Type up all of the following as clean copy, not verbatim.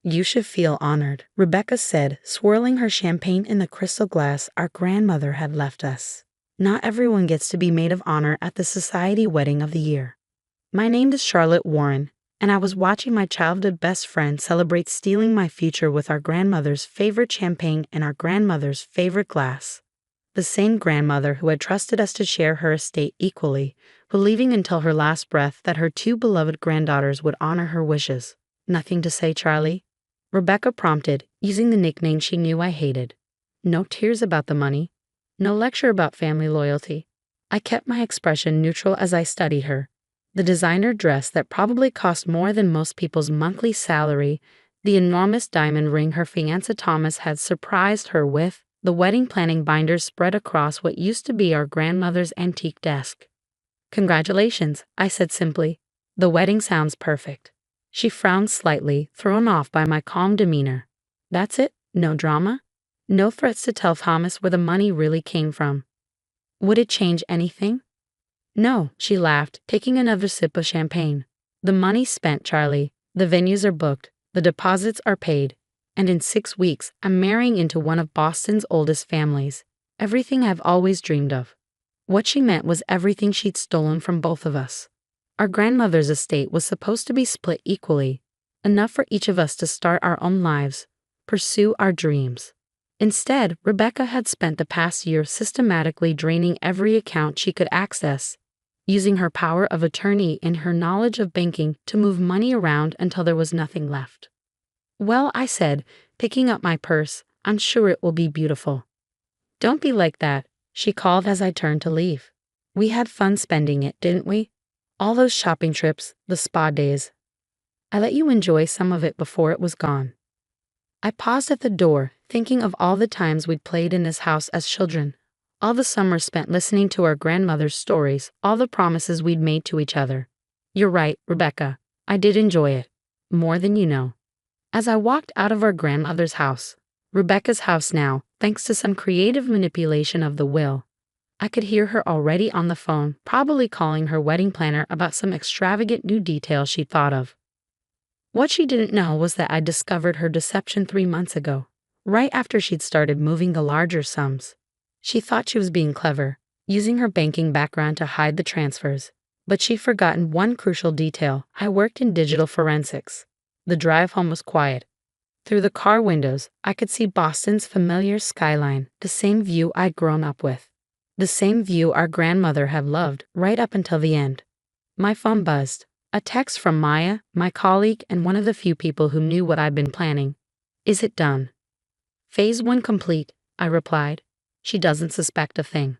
You should feel honored, Rebecca said, swirling her champagne in the crystal glass our grandmother had left us. Not everyone gets to be maid of honor at the society wedding of the year. My name is Charlotte Warren, and I was watching my childhood best friend celebrate stealing my future with our grandmother's favorite champagne and our grandmother's favorite glass. The same grandmother who had trusted us to share her estate equally, believing until her last breath that her two beloved granddaughters would honor her wishes. Nothing to say, Charlie? Rebecca prompted, using the nickname she knew I hated. No tears about the money. No lecture about family loyalty. I kept my expression neutral as I studied her. The designer dress that probably cost more than most people's monthly salary, the enormous diamond ring her fiancé Thomas had surprised her with, the wedding planning binders spread across what used to be our grandmother's antique desk. Congratulations, I said simply. The wedding sounds perfect. She frowned slightly, thrown off by my calm demeanor. That's it? No drama? No threats to tell Thomas where the money really came from. Would it change anything? No, she laughed, taking another sip of champagne. The money's spent, Charlie. The venues are booked. The deposits are paid. And in 6 weeks, I'm marrying into one of Boston's oldest families. Everything I've always dreamed of. What she meant was everything she'd stolen from both of us. Our grandmother's estate was supposed to be split equally, enough for each of us to start our own lives, pursue our dreams. Instead, Rebecca had spent the past year systematically draining every account she could access, using her power of attorney and her knowledge of banking to move money around until there was nothing left. Well, I said, picking up my purse, I'm sure it will be beautiful. Don't be like that, she called as I turned to leave. We had fun spending it, didn't we? All those shopping trips, the spa days. I let you enjoy some of it before it was gone. I paused at the door, thinking of all the times we'd played in this house as children, all the summers spent listening to our grandmother's stories, all the promises we'd made to each other. You're right, Rebecca. I did enjoy it. More than you know. As I walked out of our grandmother's house, Rebecca's house now, thanks to some creative manipulation of the will, I could hear her already on the phone, probably calling her wedding planner about some extravagant new detail she'd thought of. What she didn't know was that I'd discovered her deception 3 months ago, right after she'd started moving the larger sums. She thought she was being clever, using her banking background to hide the transfers, but she'd forgotten one crucial detail. I worked in digital forensics. The drive home was quiet. Through the car windows, I could see Boston's familiar skyline, the same view I'd grown up with. The same view our grandmother had loved right up until the end. My phone buzzed. A text from Maya, my colleague and one of the few people who knew what I'd been planning. Is it done? Phase 1 complete, I replied. She doesn't suspect a thing.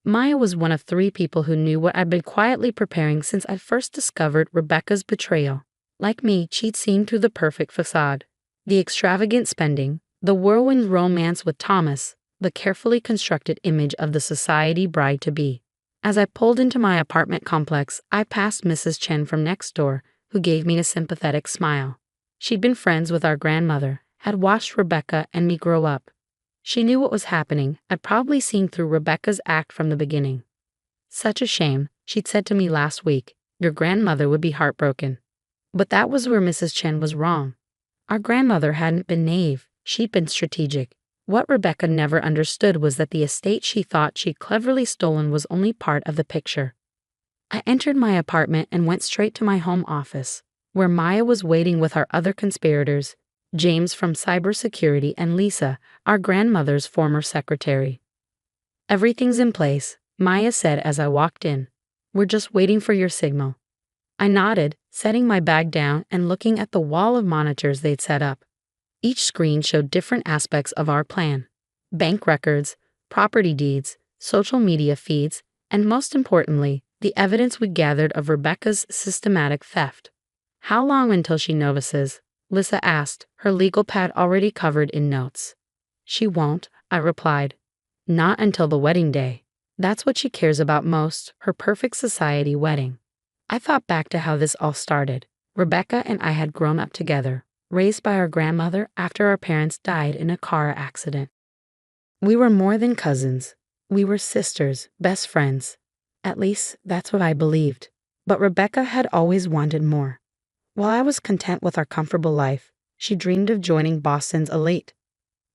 Maya was one of 3 people who knew what I'd been quietly preparing since I first discovered Rebecca's betrayal. Like me, she'd seen through the perfect facade. The extravagant spending, the whirlwind romance with Thomas, the carefully constructed image of the society bride-to-be. As I pulled into my apartment complex, I passed Mrs. Chen from next door, who gave me a sympathetic smile. She'd been friends with our grandmother, had watched Rebecca and me grow up. She knew what was happening. I'd probably seen through Rebecca's act from the beginning. Such a shame, she'd said to me last week. Your grandmother would be heartbroken. But that was where Mrs. Chen was wrong. Our grandmother hadn't been naive, she'd been strategic. What Rebecca never understood was that the estate she thought she'd cleverly stolen was only part of the picture. I entered my apartment and went straight to my home office, where Maya was waiting with our other conspirators, James from cybersecurity and Lisa, our grandmother's former secretary. Everything's in place, Maya said as I walked in. We're just waiting for your signal. I nodded, setting my bag down and looking at the wall of monitors they'd set up. Each screen showed different aspects of our plan: bank records, property deeds, social media feeds, and most importantly, the evidence we gathered of Rebecca's systematic theft. How long until she notices? Lisa asked, her legal pad already covered in notes. She won't, I replied. Not until the wedding day. That's what she cares about most, her perfect society wedding. I thought back to how this all started. Rebecca and I had grown up together, raised by our grandmother after our parents died in a car accident. We were more than cousins. We were sisters, best friends. At least, that's what I believed. But Rebecca had always wanted more. While I was content with our comfortable life, She dreamed of joining Boston's elite.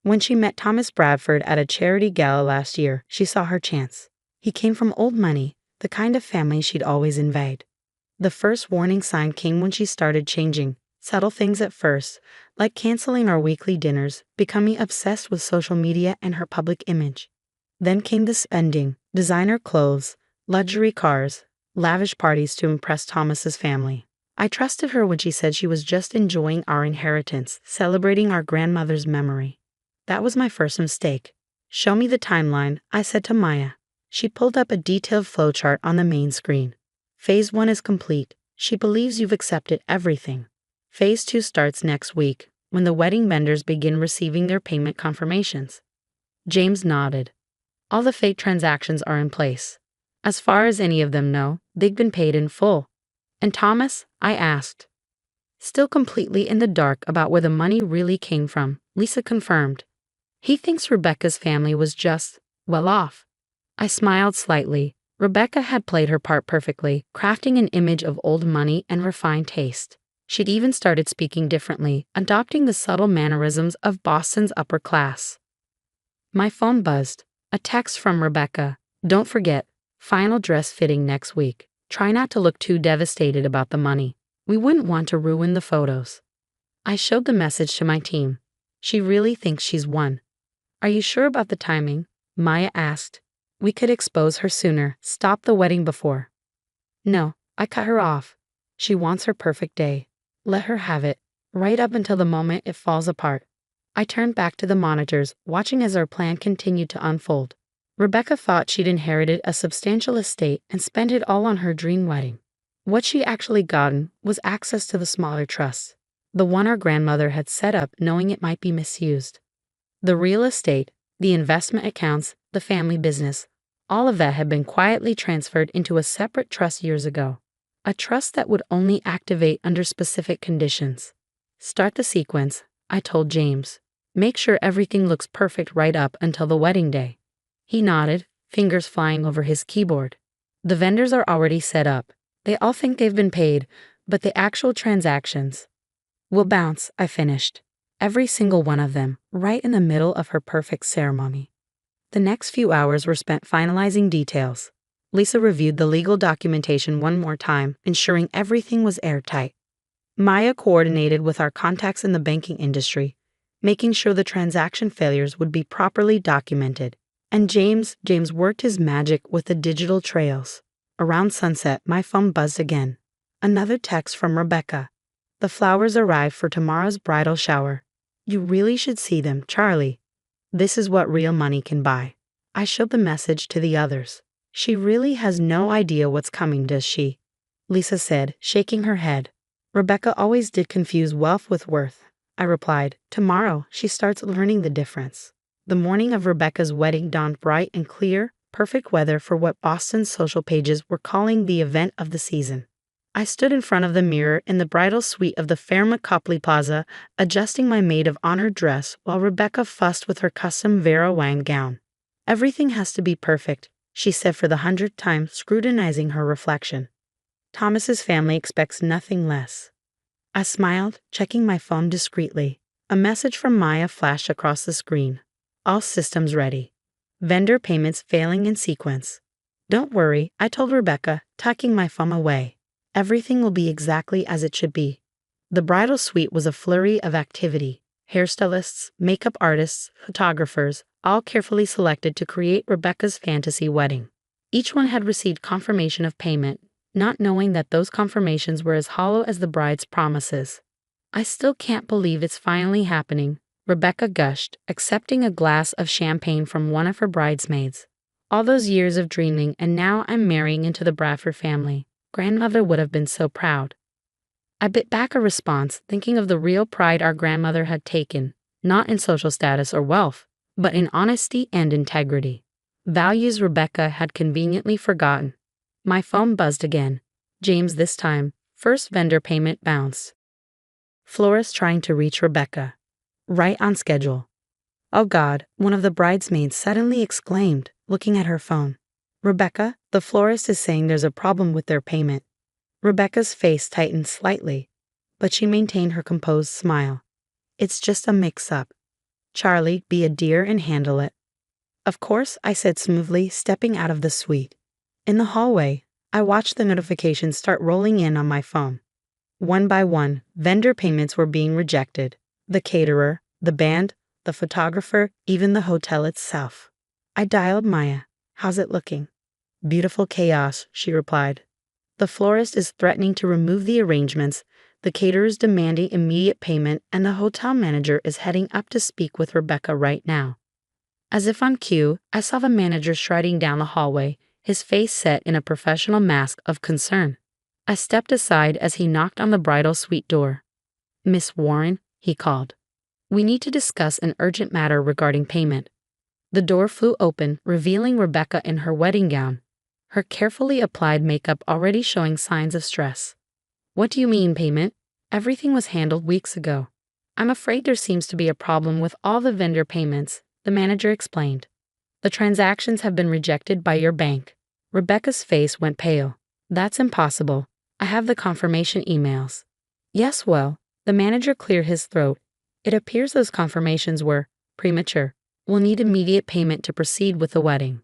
When she met Thomas Bradford at a charity gala last year, she saw her chance. He came from old money, the kind of family she'd always envied. The first warning sign came when she started changing. Subtle things at first, like canceling our weekly dinners, becoming obsessed with social media and her public image. Then came the spending, designer clothes, luxury cars, lavish parties to impress Thomas's family. I trusted her when she said she was just enjoying our inheritance, celebrating our grandmother's memory. That was my first mistake. Show me the timeline, I said to Maya. She pulled up a detailed flowchart on the main screen. Phase 1 is complete. She believes you've accepted everything. Phase 2 starts next week, when the wedding vendors begin receiving their payment confirmations. James nodded. All the fake transactions are in place. As far as any of them know, they've been paid in full. And Thomas? I asked. Still completely in the dark about where the money really came from, Lisa confirmed. He thinks Rebecca's family was just, well off. I smiled slightly. Rebecca had played her part perfectly, crafting an image of old money and refined taste. She'd even started speaking differently, adopting the subtle mannerisms of Boston's upper class. My phone buzzed. A text from Rebecca. Don't forget, final dress fitting next week. Try not to look too devastated about the money. We wouldn't want to ruin the photos. I showed the message to my team. She really thinks she's won. Are you sure about the timing? Maya asked. We could expose her sooner, stop the wedding before. No, I cut her off. She wants her perfect day. Let her have it, right up until the moment it falls apart. I turned back to the monitors, watching as our plan continued to unfold. Rebecca thought she'd inherited a substantial estate and spent it all on her dream wedding. What she actually gotten was access to the smaller trusts, the one our grandmother had set up knowing it might be misused. The real estate, the investment accounts, the family business, all of that had been quietly transferred into a separate trust years ago. A trust that would only activate under specific conditions. Start the sequence, I told James. Make sure everything looks perfect right up until the wedding day. He nodded, fingers flying over his keyboard. The vendors are already set up. They all think they've been paid, but the actual transactions will bounce, I finished. Every single one of them, right in the middle of her perfect ceremony. The next few hours were spent finalizing details. Lisa reviewed the legal documentation one more time, ensuring everything was airtight. Maya coordinated with our contacts in the banking industry, making sure the transaction failures would be properly documented. And James worked his magic with the digital trails. Around sunset, my phone buzzed again. Another text from Rebecca. The flowers arrived for tomorrow's bridal shower. You really should see them, Charlie. This is what real money can buy. I showed the message to the others. She really has no idea what's coming, does she? Lisa said, shaking her head. Rebecca always did confuse wealth with worth. I replied, tomorrow she starts learning the difference. The morning of Rebecca's wedding dawned bright and clear, perfect weather for what Boston's social pages were calling the event of the season. I stood in front of the mirror in the bridal suite of the Fairmont Copley Plaza, adjusting my maid of honor dress while Rebecca fussed with her custom Vera Wang gown. Everything has to be perfect, she said for the 100th time, scrutinizing her reflection. Thomas's family expects nothing less. I smiled, checking my phone discreetly. A message from Maya flashed across the screen. All systems ready. Vendor payments failing in sequence. Don't worry, I told Rebecca, tucking my phone away. Everything will be exactly as it should be. The bridal suite was a flurry of activity. Hairstylists, makeup artists, photographers, all carefully selected to create Rebecca's fantasy wedding. Each one had received confirmation of payment, not knowing that those confirmations were as hollow as the bride's promises. I still can't believe it's finally happening, Rebecca gushed, accepting a glass of champagne from one of her bridesmaids. All those years of dreaming, and now I'm marrying into the Bradford family. Grandmother would have been so proud. I bit back a response, thinking of the real pride our grandmother had taken, not in social status or wealth, but in honesty and integrity. Values Rebecca had conveniently forgotten. My phone buzzed again. James this time. First vendor payment bounced. Florist trying to reach Rebecca. Right on schedule. Oh God, one of the bridesmaids suddenly exclaimed, looking at her phone. Rebecca, the florist is saying there's a problem with their payment. Rebecca's face tightened slightly, but she maintained her composed smile. It's just a mix-up. Charlie, be a dear and handle it. Of course, I said smoothly, stepping out of the suite. In the hallway, I watched the notifications start rolling in on my phone. One by one, vendor payments were being rejected. The caterer, the band, the photographer, even the hotel itself. I dialed Maya. How's it looking? Beautiful chaos, she replied. The florist is threatening to remove the arrangements, the caterer is demanding immediate payment, and the hotel manager is heading up to speak with Rebecca right now. As if on cue, I saw the manager striding down the hallway, his face set in a professional mask of concern. I stepped aside as he knocked on the bridal suite door. Miss Warren, he called. We need to discuss an urgent matter regarding payment. The door flew open, revealing Rebecca in her wedding gown, her carefully applied makeup already showing signs of stress. What do you mean, payment? Everything was handled weeks ago. I'm afraid there seems to be a problem with all the vendor payments, the manager explained. The transactions have been rejected by your bank. Rebecca's face went pale. That's impossible. I have the confirmation emails. Yes, well, the manager cleared his throat. It appears those confirmations were premature. We'll need immediate payment to proceed with the wedding.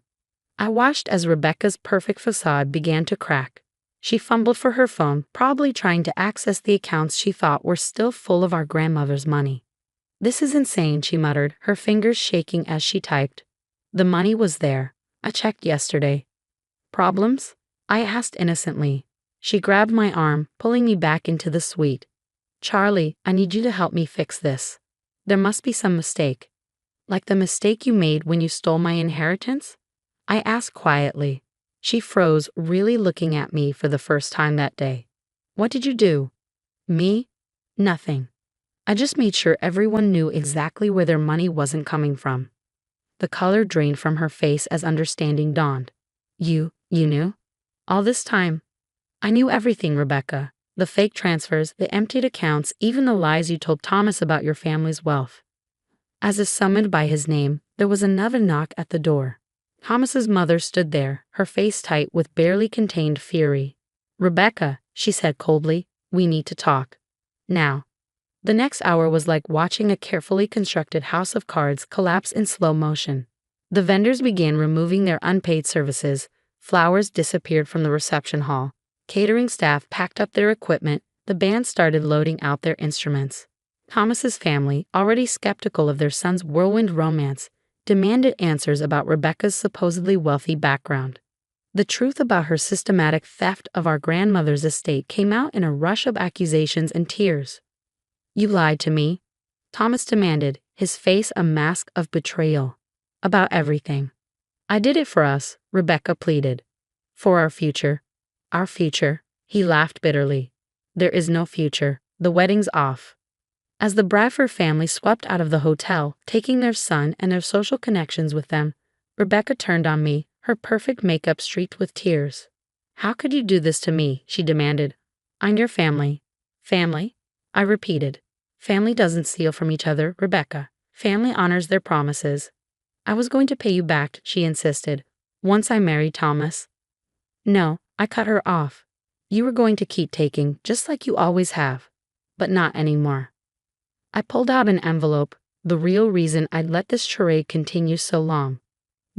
I watched as Rebecca's perfect facade began to crack. She fumbled for her phone, probably trying to access the accounts she thought were still full of our grandmother's money. This is insane, she muttered, her fingers shaking as she typed. The money was there. I checked yesterday. Problems? I asked innocently. She grabbed my arm, pulling me back into the suite. Charlie, I need you to help me fix this. There must be some mistake. Like the mistake you made when you stole my inheritance? I asked quietly. She froze, really looking at me for the first time that day. What did you do? Me? Nothing. I just made sure everyone knew exactly where their money wasn't coming from. The color drained from her face as understanding dawned. You knew? All this time? I knew everything, Rebecca. The fake transfers, the emptied accounts, even the lies you told Thomas about your family's wealth. As if summoned by his name, there was another knock at the door. Thomas's mother stood there, her face tight with barely contained fury. Rebecca, she said coldly, we need to talk. Now. The next hour was like watching a carefully constructed house of cards collapse in slow motion. The vendors began removing their unpaid services, flowers disappeared from the reception hall, catering staff packed up their equipment, the band started loading out their instruments. Thomas's family, already skeptical of their son's whirlwind romance, demanded answers about Rebecca's supposedly wealthy background. The truth about her systematic theft of our grandmother's estate came out in a rush of accusations and tears. You lied to me, Thomas demanded, his face a mask of betrayal. About everything. I did it for us, Rebecca pleaded. For our future. Our future, he laughed bitterly. There is no future. The wedding's off. As the Bradford family swept out of the hotel, taking their son and their social connections with them, Rebecca turned on me, her perfect makeup streaked with tears. How could you do this to me? She demanded. I'm your family. Family? I repeated. Family doesn't steal from each other, Rebecca. Family honors their promises. I was going to pay you back, she insisted, once I married Thomas. No, I cut her off. You were going to keep taking, just like you always have. But not anymore. I pulled out an envelope, the real reason I'd let this charade continue so long.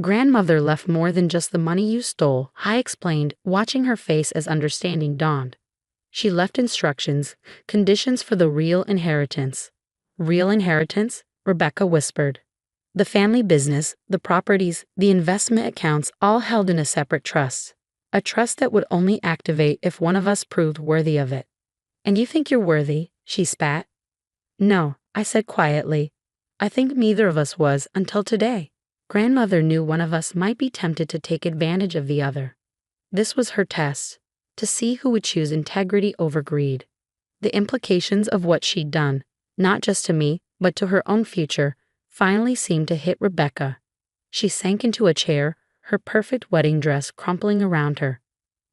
Grandmother left more than just the money you stole, I explained, watching her face as understanding dawned. She left instructions, conditions for the real inheritance. Real inheritance? Rebecca whispered. The family business, the properties, the investment accounts all held in a separate trust. A trust that would only activate if one of us proved worthy of it. And you think you're worthy? She spat. No, I said quietly. I think neither of us was until today. Grandmother knew one of us might be tempted to take advantage of the other. This was her test, to see who would choose integrity over greed. The implications of what she'd done, not just to me, but to her own future, finally seemed to hit Rebecca. She sank into a chair, her perfect wedding dress crumpling around her.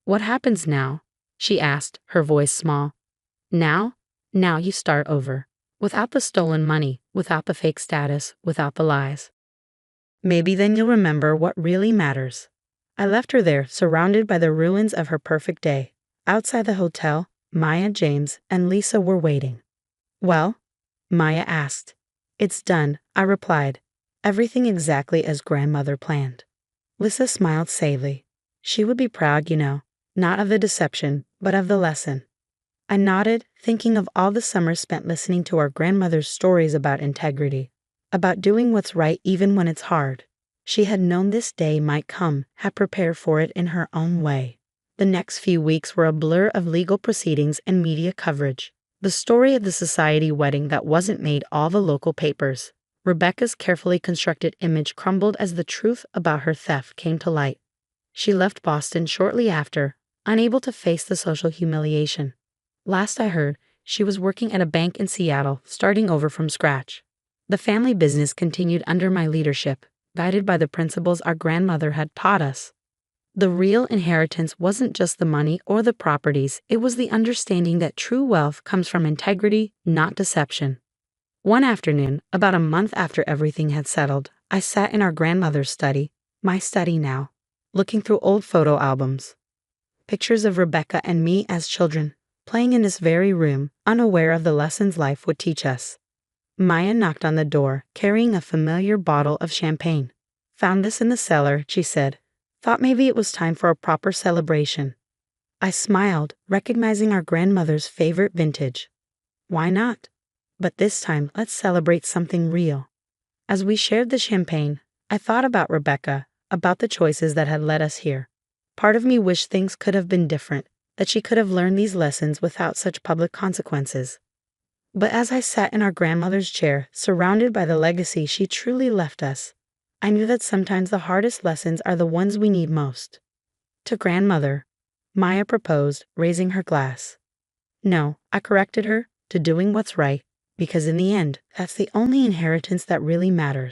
What happens now? She asked, her voice small. Now? Now you start over. Without the stolen money, without the fake status, without the lies. Maybe then you'll remember what really matters. I left her there, surrounded by the ruins of her perfect day. Outside the hotel, Maya, James, and Lisa were waiting. Well? Maya asked. It's done, I replied. Everything exactly as grandmother planned. Lissa smiled sadly. She would be proud, not of the deception, but of the lesson. I nodded, thinking of all the summers spent listening to our grandmother's stories about integrity, about doing what's right even when it's hard. She had known this day might come, had prepared for it in her own way. The next few weeks were a blur of legal proceedings and media coverage. The story of the society wedding that wasn't made all the local papers. Rebecca's carefully constructed image crumbled as the truth about her theft came to light. She left Boston shortly after, unable to face the social humiliation. Last I heard, she was working at a bank in Seattle, starting over from scratch. The family business continued under my leadership, guided by the principles our grandmother had taught us. The real inheritance wasn't just the money or the properties, it was the understanding that true wealth comes from integrity, not deception. One afternoon, about a month after everything had settled, I sat in our grandmother's study, my study now, looking through old photo albums. Pictures of Rebecca and me as children, playing in this very room, unaware of the lessons life would teach us. Maya knocked on the door, carrying a familiar bottle of champagne. Found this in the cellar, she said. Thought maybe it was time for a proper celebration. I smiled, recognizing our grandmother's favorite vintage. Why not? But this time, let's celebrate something real. As we shared the champagne, I thought about Rebecca, about the choices that had led us here. Part of me wished things could have been different, that she could have learned these lessons without such public consequences. But as I sat in our grandmother's chair, surrounded by the legacy she truly left us, I knew that sometimes the hardest lessons are the ones we need most. To grandmother, Maya proposed, raising her glass. No, I corrected her, to doing what's right, because in the end, that's the only inheritance that really matters.